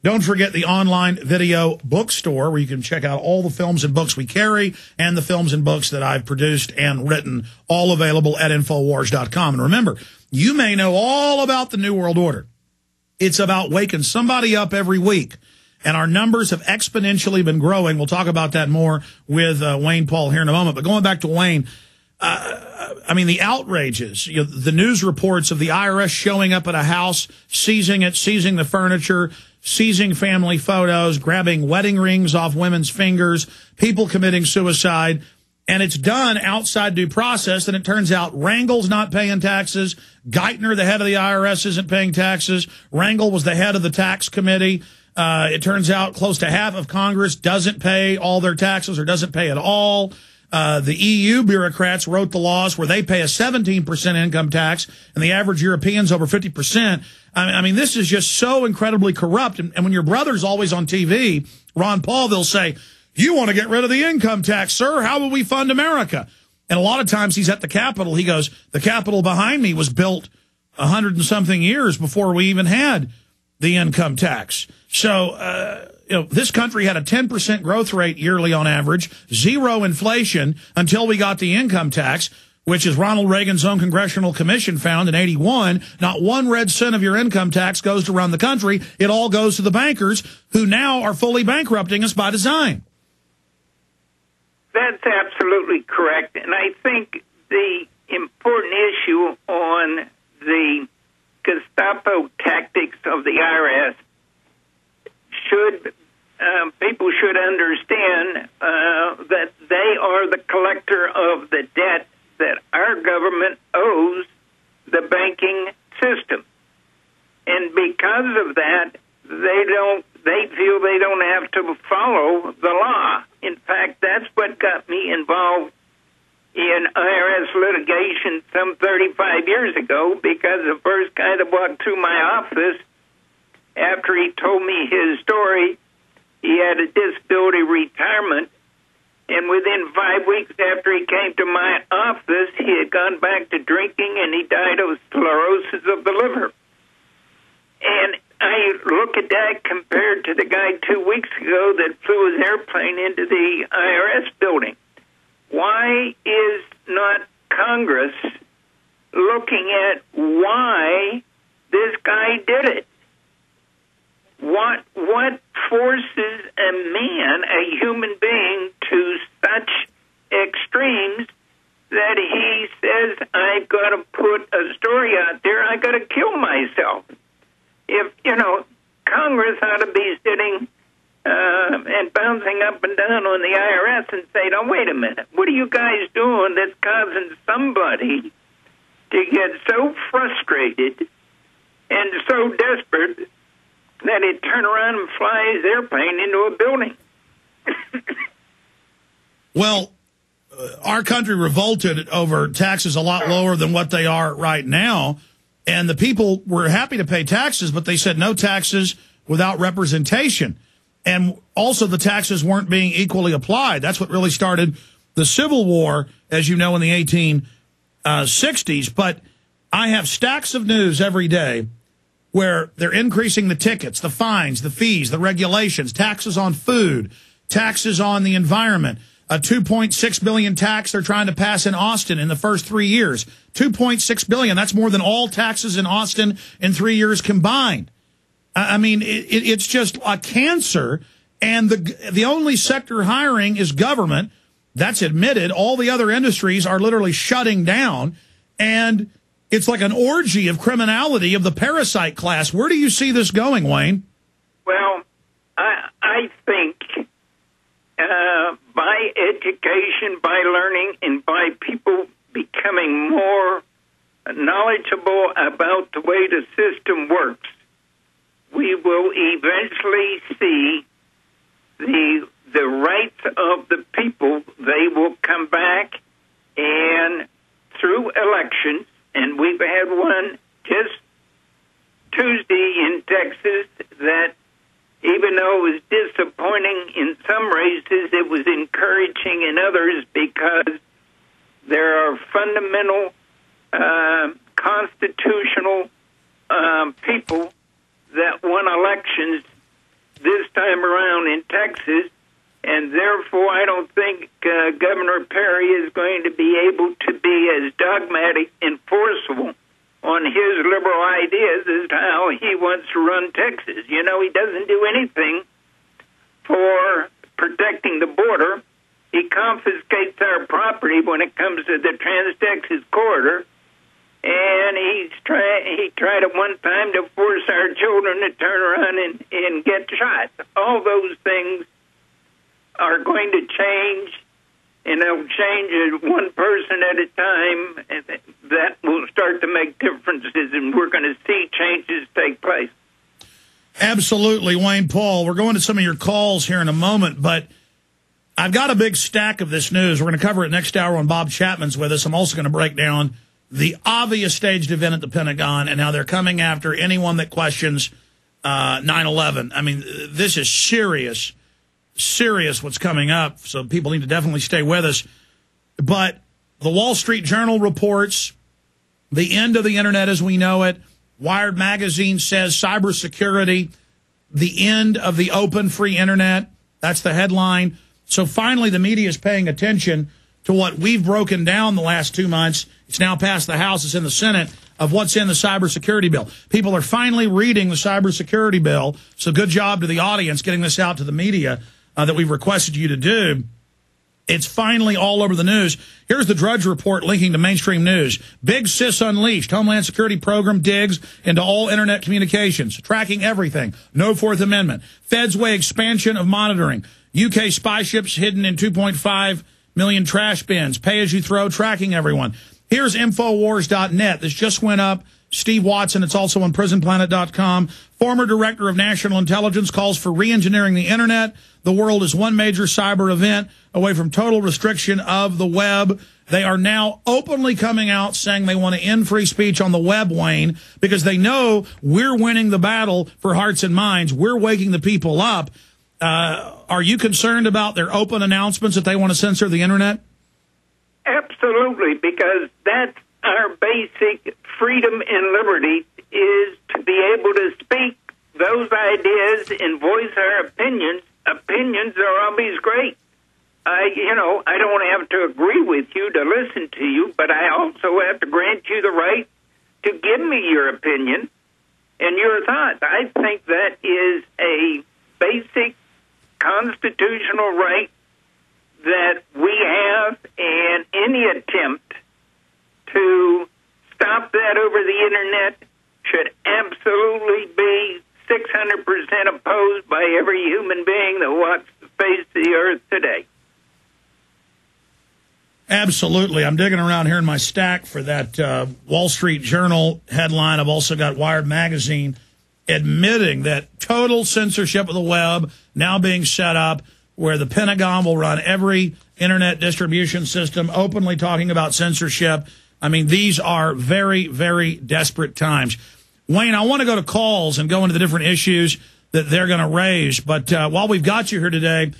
Don't forget the online video bookstore where you can check out all the films and books we carry and the films and books that I've produced and written, all available at Infowars.com. And remember, you may know all about the New World Order. It's about waking somebody up every week. And our numbers have exponentially been growing. We'll talk about that more with Wayne Paul here in a moment. But going back to Wayne, I mean, the outrages, the news reports of the IRS showing up at a house, seizing it, seizing the furniture, seizing family photos, grabbing wedding rings off women's fingers, people committing suicide. And it's done outside due process. And it turns out Rangel's not paying taxes. Geithner, the head of the IRS, isn't paying taxes. Rangel was the head of the tax committee. It turns out close to half of Congress doesn't pay all their taxes or doesn't pay at all. The EU bureaucrats wrote the laws where they pay a 17% income tax, and the average European's over 50%. I mean, this is just so incredibly corrupt. And when your brother's always on TV, Ron Paul, they'll say, "You want to get rid of the income tax, sir? How will we fund America?" And a lot of times he's at the Capitol. He goes, "The Capitol behind me was built 100 and something years before we even had the income tax." So, this country had a 10% growth rate yearly on average, zero inflation until we got the income tax, which, as Ronald Reagan's own Congressional Commission found in 81, not one red cent of your income tax goes to run the country. It all goes to the bankers, who now are fully bankrupting us by design. That's absolutely correct. And I think the important issue on the Gestapo tactics of the IRS people should understand that they are the collector of the debt that our government owes the banking system. And because of that, they feel they don't have to follow the law. In fact, that's what got me involved in IRS litigation some 35 years ago, because the first guy that walked through my office after he told me his story, he had a disability retirement, and within 5 weeks after he came to my office, he had gone back to drinking, and he died of sclerosis of the liver. And I look at that compared to the guy 2 weeks ago that flew his airplane into the IRS building. Why is not Congress looking at why this guy did it? What forces a man, a human being, to such extremes that he says, "I've got to put a story out there, I've got to kill myself"? If, Congress ought to be sitting and bouncing up and down on the IRS and say, "Now, wait a minute, what are you guys doing that's causing somebody to get so frustrated and so desperate that it turn around and fly his airplane into a building?" Well, our country revolted over taxes a lot lower than what they are right now. And the people were happy to pay taxes, but they said no taxes without representation. And also the taxes weren't being equally applied. That's what really started the Civil War, as you know, in the 1860s. But I have stacks of news every day where they're increasing the tickets, the fines, the fees, the regulations, taxes on food, taxes on the environment, a $2.6 billion tax they're trying to pass in Austin in the first 3 years. $2.6 billion. That's more than all taxes in Austin in 3 years combined. I mean, it's just a cancer. And the only sector hiring is government. That's admitted. All the other industries are literally shutting down. And it's like an orgy of criminality of the parasite class. Where do you see this going, Wayne? Well, I think by education, by learning, and by people becoming more knowledgeable about the way the system works, we will eventually see the rights of the people. They will come back, and through elections, and we've had one just Tuesday in Texas that, even though it was disappointing in some races, it was encouraging in others, because there are fundamental constitutional people that won elections this time around in Texas, and therefore I don't think Governor Perry is going to be able to be as dogmatic and forceful on his liberal ideas as to how he wants to run Texas. You know, he doesn't do anything for protecting the border. He confiscates our property when it comes to the Trans-Texas corridor, and he tried at one time to force our children to turn around and get shot. All those things are going to change, and they'll change one person at a time, and that will start to make differences, and we're going to see changes take place. Absolutely, Wayne Paul. We're going to some of your calls here in a moment, but I've got a big stack of this news. We're going to cover it next hour when Bob Chapman's with us. I'm also going to break down the obvious staged event at the Pentagon and how they're coming after anyone that questions 9/11. I mean, this is serious what's coming up, so people need to definitely stay with us. But the Wall Street Journal reports the end of the Internet as we know it. Wired magazine says cybersecurity, the end of the open free Internet. That's the headline. So finally the media is paying attention to what we've broken down the last 2 months. It's now passed the House. It's in the Senate of what's in the cybersecurity bill. People are finally reading the cybersecurity bill. So good job to the audience getting this out to the media that we've requested you to do. It's finally all over the news. Here's the Drudge Report linking to mainstream news. Big Sis Unleashed. Homeland Security program digs into all Internet communications, tracking everything. No Fourth Amendment. Feds weigh expansion of monitoring. UK spy ships hidden in 2.5 million trash bins. Pay-as-you-throw, tracking everyone. Here's Infowars.net. This just went up. Steve Watson, it's also on prisonplanet.com. Former director of national intelligence calls for re-engineering the Internet. The world is one major cyber event away from total restriction of the web. They are now openly coming out saying they want to end free speech on the web, Wayne, because they know we're winning the battle for hearts and minds. We're waking the people up. Are you concerned about their open announcements that they want to censor the Internet? Absolutely, because that's our basic freedom and liberty, is to be able to speak those ideas and voice our opinions. Opinions are always great. I don't have to agree with you to listen to you, but I also have to grant you the right to give me your opinion and your thoughts. I think that is a basic constitutional right that we have, and any attempt to stop that over the Internet should absolutely be 600% opposed by every human being that walks the face of the earth today. Absolutely. I'm digging around here in my stack for that Wall Street Journal headline. I've also got Wired Magazine admitting that total censorship of the web now being set up where the Pentagon will run every Internet distribution system, openly talking about censorship. I mean, these are very, very desperate times. Wayne, I want to go to calls and go into the different issues that they're going to raise. But while we've got you here today,